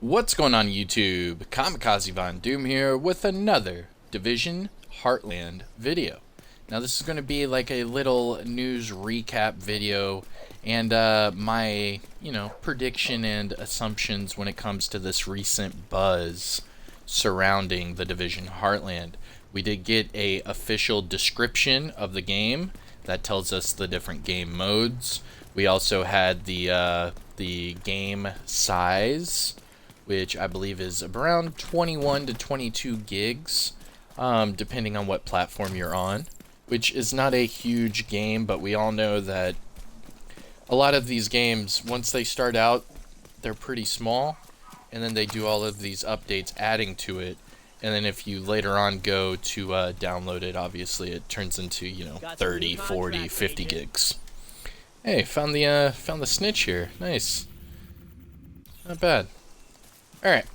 What's going on YouTube? Kamikazevondoom here with another Division Heartland video. Now this is going to be like a little news recap video and my, prediction and assumptions when it comes to this recent buzz surrounding the Division Heartland. We did get a official description of the game that tells us the different game modes. We also had the game size, which I believe is around 21 to 22 gigs, depending on what platform you're on, which is not a huge game, but we all know that a lot of these games, once they start out, they're pretty small, and then they do all of these updates adding to it, and then if you later on go to download it, obviously it turns into, 30, 40, 50 gigs. Hey, found the snitch here. Nice. Not bad. Alright,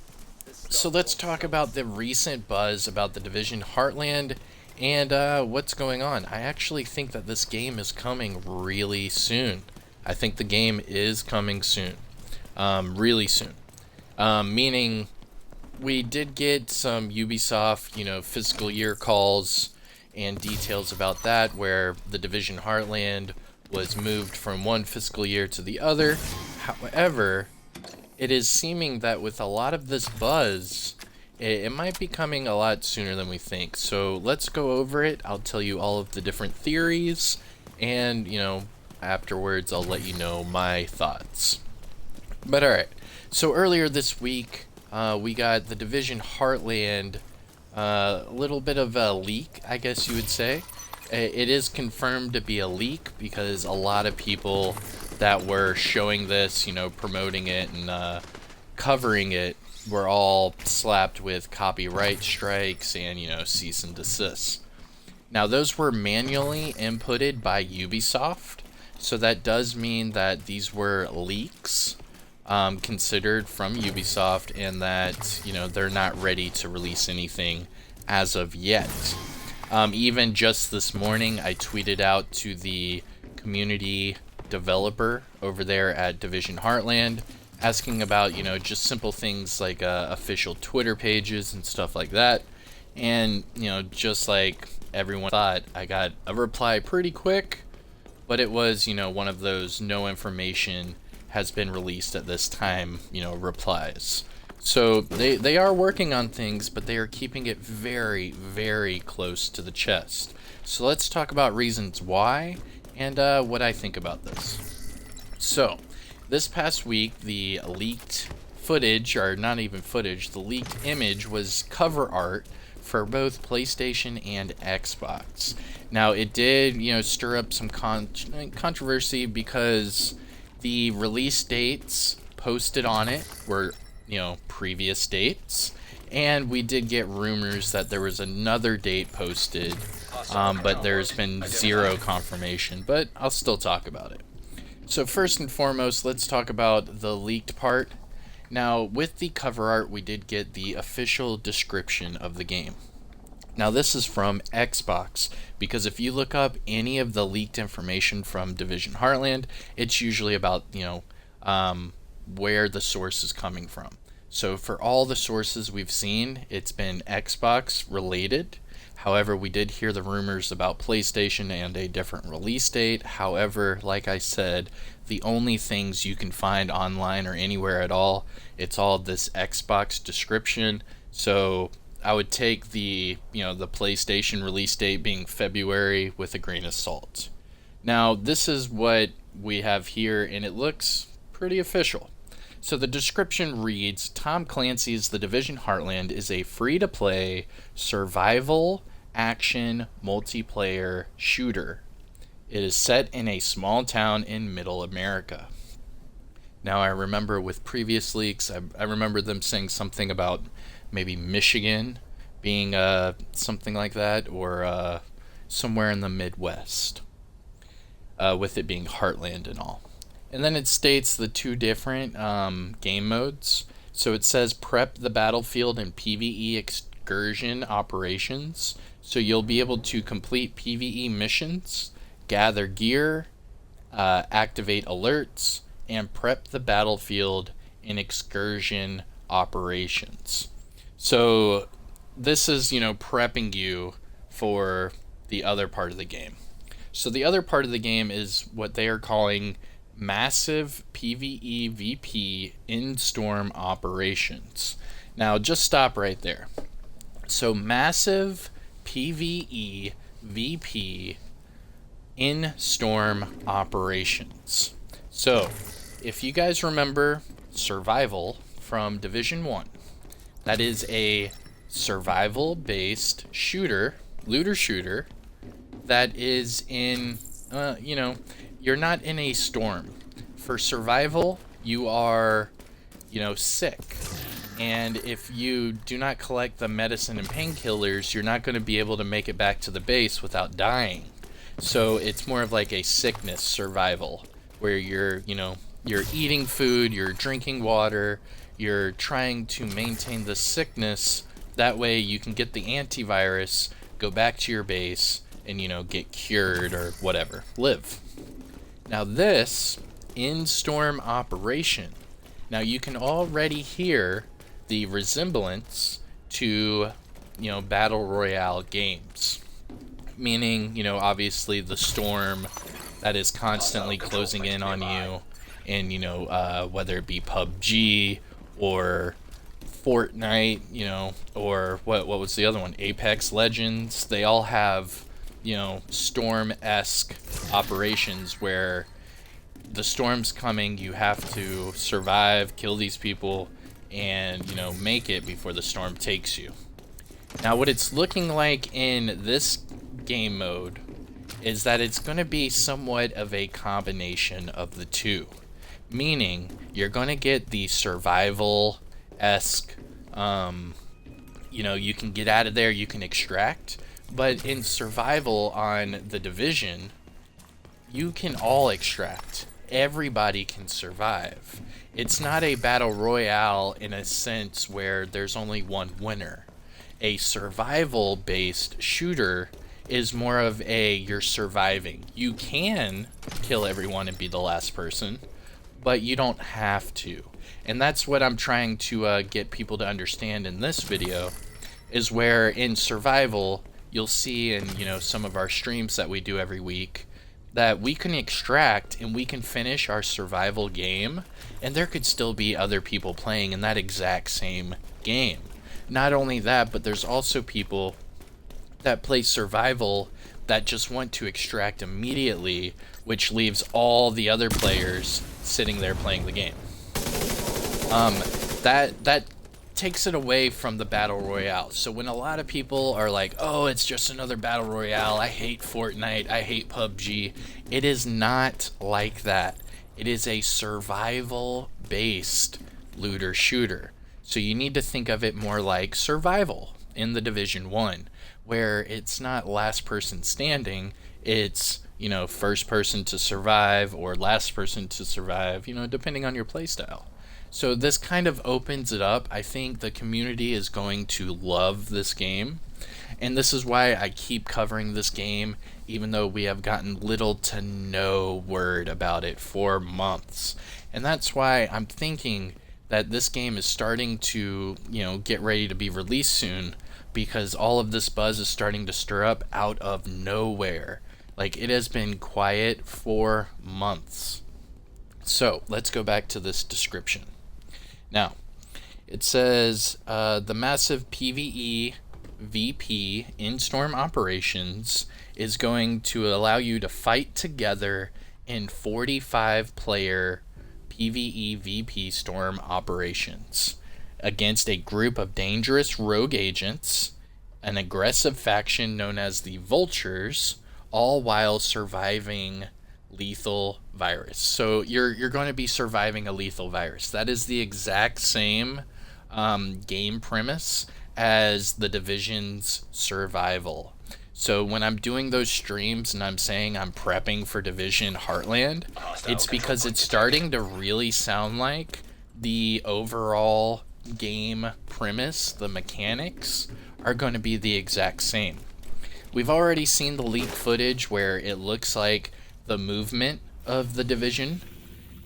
so let's talk about the recent buzz about the Division Heartland and what's going on. I actually think that this game is coming really soon. I think the game is coming soon. Really soon. Meaning, we did get some Ubisoft, fiscal year calls and details about that, where the Division Heartland was moved from one fiscal year to the other. However, it is seeming that with a lot of this buzz, it might be coming a lot sooner than we think. So let's go over it. I'll tell you all of the different theories, and, afterwards I'll let you know my thoughts. But alright, so earlier this week, we got the Division Heartland, a little bit of a leak, I guess you would say. It is confirmed to be a leak because a lot of people that were showing this, promoting it and covering it, were all slapped with copyright strikes and, cease and desist. Now, those were manually inputted by Ubisoft, so that does mean that these were leaks considered from Ubisoft, and that, they're not ready to release anything as of yet. Even just this morning, I tweeted out to the community developer over there at Division Heartland, asking about, just simple things like official Twitter pages and stuff like that. And, just like everyone thought, I got a reply pretty quick, but it was, one of those no information has been released at this time, replies. So they are working on things, but they are keeping it very, very close to the chest. So let's talk about reasons why and what I think about this. So this past week, the leaked footage, or not even footage, the leaked image was cover art for both PlayStation and Xbox. Now it did, stir up some controversy because the release dates posted on it were previous dates, and we did get rumors that there was another date posted, but there's been zero confirmation, but I'll still talk about it. So first and foremost, let's talk about the leaked part. Now, with the cover art, we did get the official description of the game. Now, this is from Xbox, because if you look up any of the leaked information from Division Heartland, it's usually about, where the source is coming from. So for all the sources we've seen, it's been Xbox related. However, we did hear the rumors about PlayStation and a different release date. However, like I said, the only things you can find online or anywhere at all, it's all this Xbox description. So I would take the PlayStation release date being February with a grain of salt. Now, this is what we have here, and it looks pretty official. So the description reads, Tom Clancy's The Division Heartland is a free-to-play survival action multiplayer shooter. It is set in a small town in Middle America. Now, I remember with previous leaks, I remember them saying something about maybe Michigan being something like that, or somewhere in the Midwest, with it being Heartland and all. And then it states the two different game modes. So it says prep the battlefield and PvE excursion operations. So you'll be able to complete PvE missions, gather gear, activate alerts, and prep the battlefield in excursion operations. So this is, prepping you for the other part of the game. So the other part of the game is what they are calling massive PvE/VP in storm operations. Now just stop right there. So massive PvE/VP in storm operations. So if you guys remember survival from Division 1, that is a survival based looter shooter that is in you're not in a storm. For survival, you are sick, and if you do not collect the medicine and painkillers, you're not going to be able to make it back to the base without dying. So it's more of like a sickness survival, where you're eating food, you're drinking water, you're trying to maintain the sickness. That way you can get the antivirus, go back to your base, and get cured or whatever, live. Now this in-storm operation, now you can already hear the resemblance to battle royale games, meaning obviously the storm that is constantly closing in on you, and whether it be PUBG or Fortnite, or what was the other one, Apex Legends. They all have storm-esque operations where the storm's coming, you have to survive, kill these people, and make it before the storm takes you. Now what it's looking like in this game mode is that it's going to be somewhat of a combination of the two, meaning you're going to get the survival-esque you can get out of there, you can extract. But in survival on the Division, you can all extract. Everybody can survive. It's not a battle royale in a sense where there's only one winner. A survival-based shooter is more of you're surviving. You can kill everyone and be the last person, but you don't have to. And that's what I'm trying to get people to understand in this video, is where in survival, you'll see in some of our streams that we do every week that we can extract and we can finish our survival game, and there could still be other people playing in that exact same game. Not only that, but there's also people that play survival that just want to extract immediately, which leaves all the other players sitting there playing the game. That takes it away from the battle royale. So when a lot of people are like, oh, it's just another battle royale, I hate Fortnite, I hate PUBG, it is not like that. It is a survival based looter shooter. So you need to think of it more like survival in the Division 1, where it's not last person standing, it's first person to survive or last person to survive, depending on your playstyle. So this kind of opens it up. I think the community is going to love this game, and this is why I keep covering this game, even though we have gotten little to no word about it for months. And that's why I'm thinking that this game is starting to, get ready to be released soon, because all of this buzz is starting to stir up out of nowhere. Like, it has been quiet for months. So let's go back to this description. Now, it says the massive PvE/VP in-storm operations is going to allow you to fight together in 45-player PvE/VP storm operations against a group of dangerous rogue agents, an aggressive faction known as the Vultures, all while surviving lethal virus. So you're going to be surviving a lethal virus. That is the exact same game premise as the Division's survival. So when I'm doing those streams and I'm saying I'm prepping for Division Heartland, it's because it's starting to really sound like the overall game premise, the mechanics, are going to be the exact same. We've already seen the leaked footage where it looks like the movement of the Division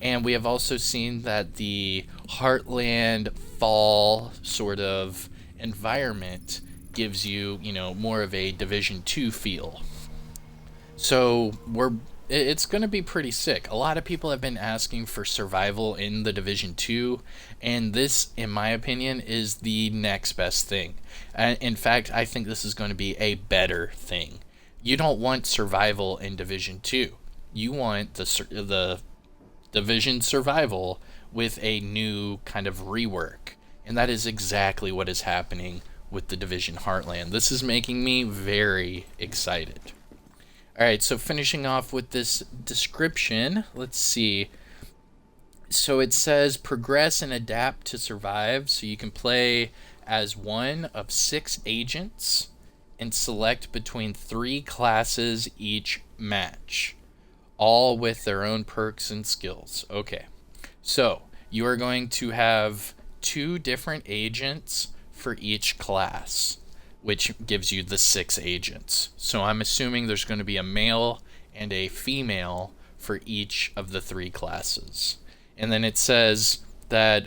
And we have also seen that the Heartland fall sort of environment gives you, more of a Division 2 feel. So it's going to be pretty sick. A lot of people have been asking for survival in the Division 2, and this, in my opinion, is the next best thing. In fact, I think this is going to be a better thing. You don't want survival in Division 2. You want the Division survival with a new kind of rework. And that is exactly what is happening with the Division Heartland. This is making me very excited. Alright, so finishing off with this description, let's see. So it says progress and adapt to survive. So you can play as one of 6 agents and select between 3 classes each match, all with their own perks and skills. Okay, so you are going to have 2 different agents for each class, which gives you the 6 agents. So I'm assuming there's going to be a male and a female for each of the 3 classes. And then it says that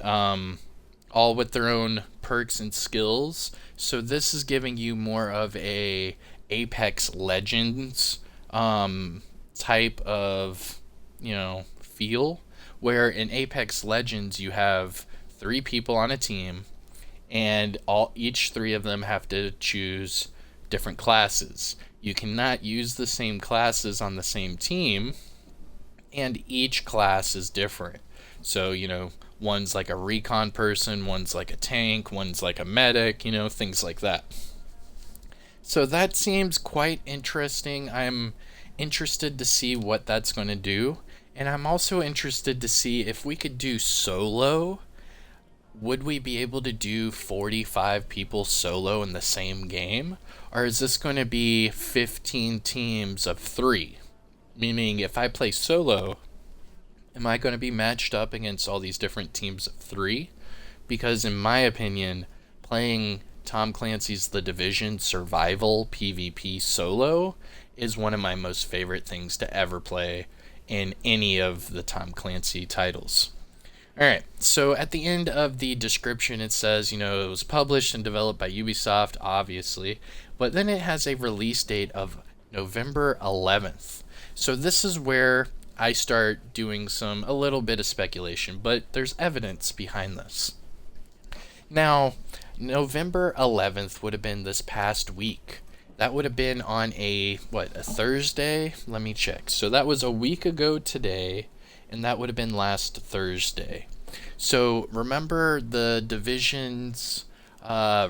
all with their own perks and skills. So this is giving you more of a Apex Legends type of, feel, where in Apex Legends you have 3 people on a team, and each 3 of them have to choose different classes. You cannot use the same classes on the same team, and each class is different. So, one's like a recon person, one's like a tank, one's like a medic, things like that. So that seems quite interesting. I'm interested to see what that's going to do, and I'm also interested to see if we could do solo. Would we be able to do 45 people solo in the same game? Or is this going to be 15 teams of 3? Meaning, if I play solo, am I going to be matched up against all these different teams of 3? Because in my opinion, playing Tom Clancy's The Division Survival PvP solo is one of my most favorite things to ever play in any of the Tom Clancy titles. Alright, so at the end of the description it says, it was published and developed by Ubisoft, obviously, but then it has a release date of November 11th. So this is where I start doing a little bit of speculation, but there's evidence behind this. Now, November 11th would have been this past week. That would have been on a Thursday? Let me check. So that was a week ago today, and that would have been last Thursday. So remember the Division's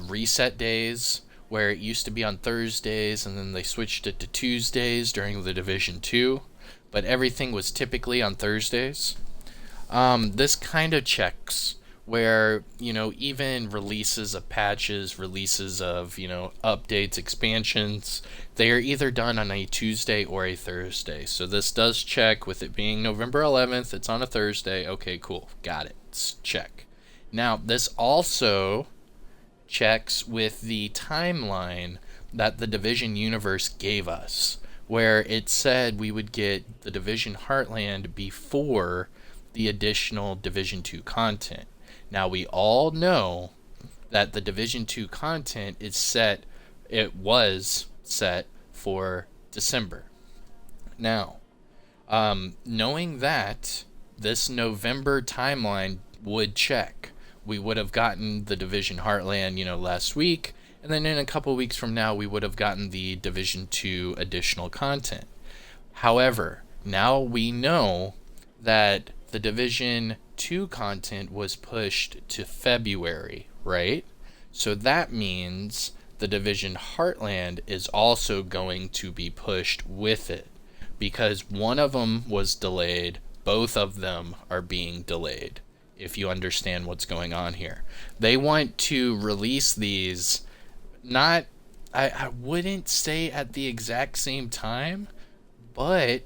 reset days, where it used to be on Thursdays, and then they switched it to Tuesdays during the Division 2, but everything was typically on Thursdays? This kind of checks where, even releases of patches, releases of, updates, expansions, they are either done on a Tuesday or a Thursday. So this does check with it being November 11th. It's on a Thursday. Okay, cool. Got it. Check. Now, this also checks with the timeline that the Division universe gave us, where it said we would get the Division Heartland before the additional Division 2 content. Now, we all know that the Division 2 content was set for December. Now, knowing that this November timeline would check, we would have gotten the Division Heartland, last week, and then in a couple weeks from now, we would have gotten the Division 2 additional content. However, now we know that the Division 2 content was pushed to February, right? So that means the Division Heartland is also going to be pushed with it, because one of them was delayed, both of them are being delayed, if you understand what's going on here. They want to release these, I wouldn't say at the exact same time, but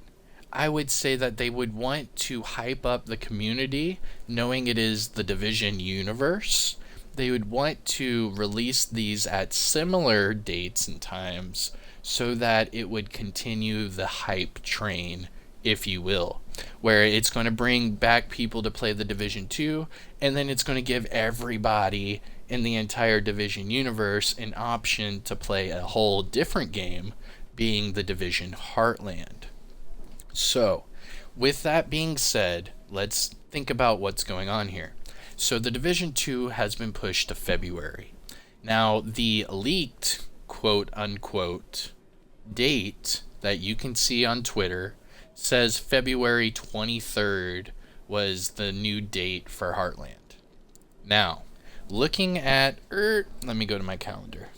I would say that they would want to hype up the community, knowing it is the Division universe. They would want to release these at similar dates and times so that it would continue the hype train, if you will. where it's going to bring back people to play the Division 2, and then it's going to give everybody in the entire Division universe an option to play a whole different game, being the Division Heartland. So, with that being said, let's think about what's going on here. So the Division 2 has been pushed to February. Now, the leaked quote-unquote date that you can see on Twitter says February 23rd was the new date for Heartland. Now, looking at... let me go to my calendar.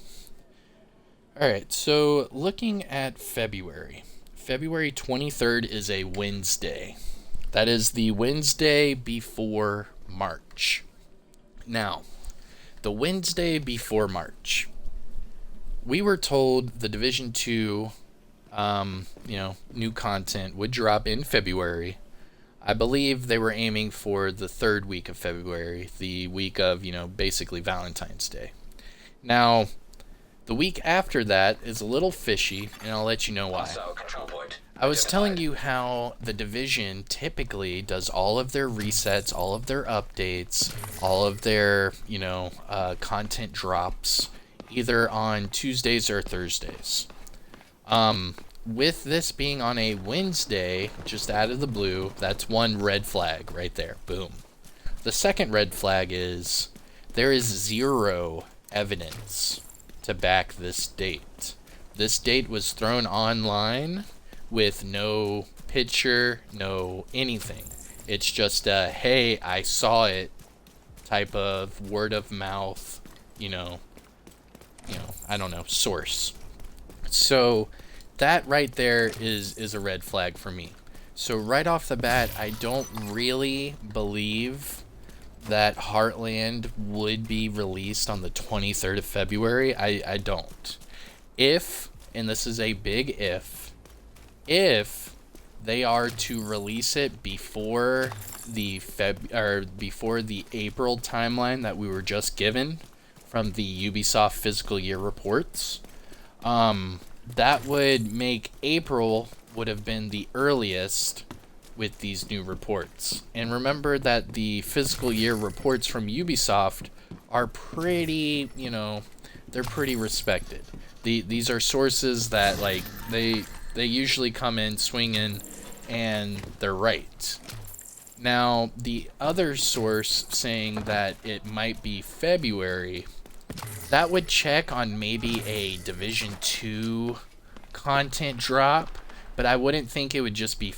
Alright, so looking at February 23rd is a Wednesday. That is the Wednesday before March. Now, the Wednesday before March, we were told the Division 2, new content would drop in February. I believe they were aiming for the third week of February, the week of, basically Valentine's Day. Now, the week after that is a little fishy, and I'll let you know why. I was telling you how the Division typically does all of their resets, all of their updates, all of their, content drops, either on Tuesdays or Thursdays. With this being on a Wednesday, just out of the blue, that's one red flag right there. Boom. The second red flag is there is zero evidence to back this date. This date was thrown online with no picture, no anything. It's just a, hey, I saw it type of word of mouth, I don't know, source. So that right there is a red flag for me. So right off the bat, I don't really believe that Heartland would be released on the 23rd of February. I don't. If, and this is a big if they are to release it before the before the April timeline that we were just given from the Ubisoft fiscal year reports, that would make April would have been the earliest with these new reports. And remember that the fiscal year reports from Ubisoft are pretty, they're pretty respected. These are sources that, they usually come in swinging, and they're right. Now, the other source saying that it might be February, that would check on maybe a Division 2 content drop, but I wouldn't think it would just be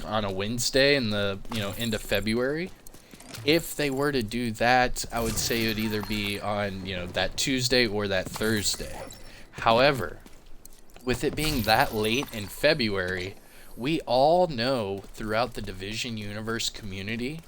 on a Wednesday in the, end of February. If they were to do that, I would say it would either be on, that Tuesday or that Thursday. However, with it being that late in February, we all know throughout the Division universe community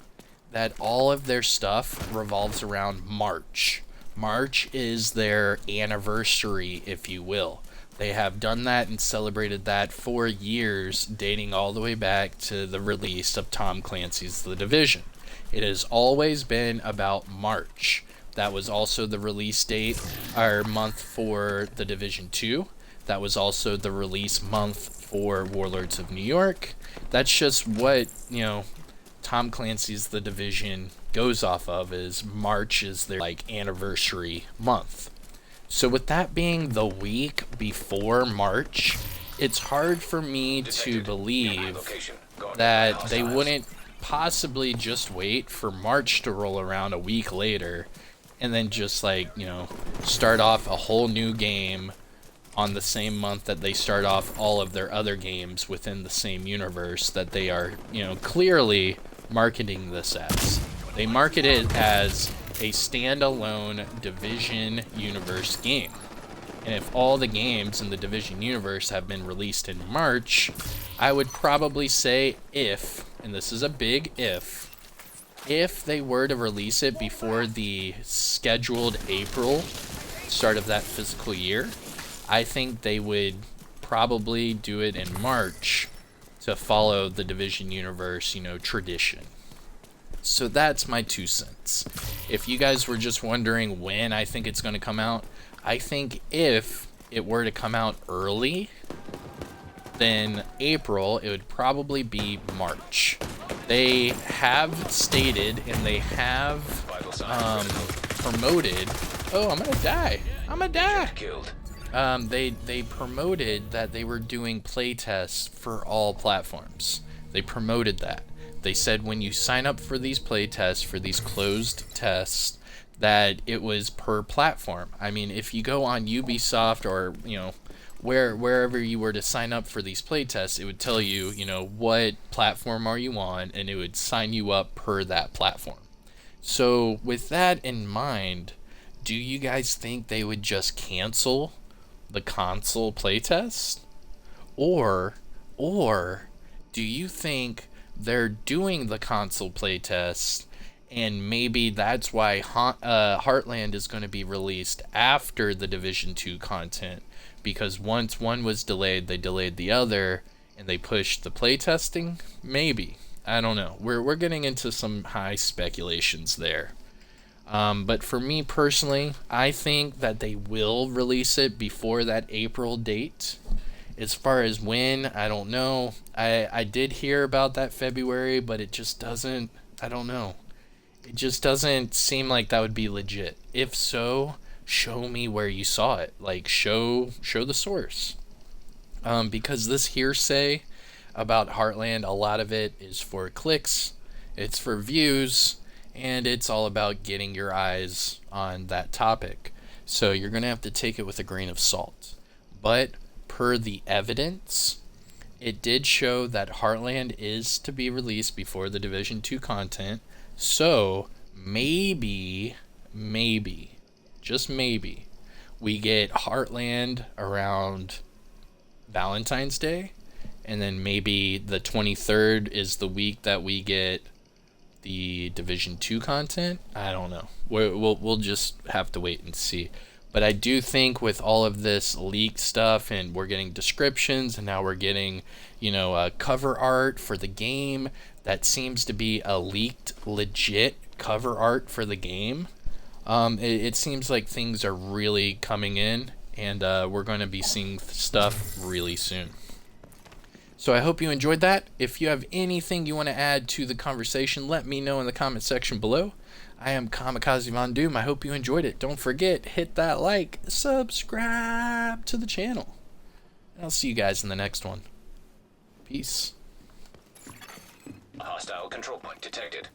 that all of their stuff revolves around March. March is their anniversary, if you will. They have done that and celebrated that for years, dating all the way back to the release of Tom Clancy's The Division. It has always been about March. That was also the release date or month for The Division 2. That was also the release month for Warlords of New York. That's just what, Tom Clancy's The Division goes off of, is March is their, anniversary month. So with that being the week before March, it's hard for me to believe that they wouldn't possibly just wait for March to roll around a week later and then just, start off a whole new game on the same month that they start off all of their other games within the same universe that they are, clearly marketing this as. They market it as a standalone Division universe game. And if all the games in the Division universe have been released in March, I would probably say if, and this is a big if they were to release it before the scheduled April start of that fiscal year, I think they would probably do it in March to follow the Division universe, tradition. So that's my 2 cents. If you guys were just wondering when I think it's going to come out, I think if it were to come out early, then April, it would probably be March. They have stated and they have promoted. Oh, I'm gonna die. I'm gonna die. They promoted that they were doing playtests for all platforms. They promoted that. They said when you sign up for these playtests, for these closed tests, that it was per platform. I mean, if you go on Ubisoft or, you know, wherever you were to sign up for these playtests, it would tell you, you know, what platform are you on, and it would sign you up per that platform. So with that in mind, do you guys think they would just cancel the console playtest? Or do you think they're doing the console playtest and maybe that's why Heartland is going to be released after the Division 2 content, because once one was delayed, they delayed the other and they pushed the playtesting? Maybe. I don't know. We're getting into some high speculations there. But for me personally, I think that they will release it before that April date. As far as when, I don't know. I did hear about that February, but it just doesn't, I don't know. It just doesn't seem like that would be legit. If so, show me where you saw it. Like, show the source. Because this hearsay about Heartland, a lot of it is for clicks, it's for views, and it's all about getting your eyes on that topic. So you're going to have to take it with a grain of salt. But per the evidence, it did show that Heartland is to be released before the Division 2 content. So maybe, just maybe, we get Heartland around Valentine's Day, and then maybe the 23rd is the week that we get the Division 2 content. I don't know. We'll just have to wait and see. But I do think with all of this leaked stuff, and we're getting descriptions, and now we're getting, you know, cover art for the game that seems to be a leaked, legit cover art for the game. It seems like things are really coming in, and we're going to be seeing stuff really soon. So I hope you enjoyed that. If you have anything you want to add to the conversation, let me know in the comment section below. I am Kamikazevondoom. I hope you enjoyed it. Don't forget, hit that like, subscribe to the channel. And I'll see you guys in the next one. Peace. Hostile control point detected.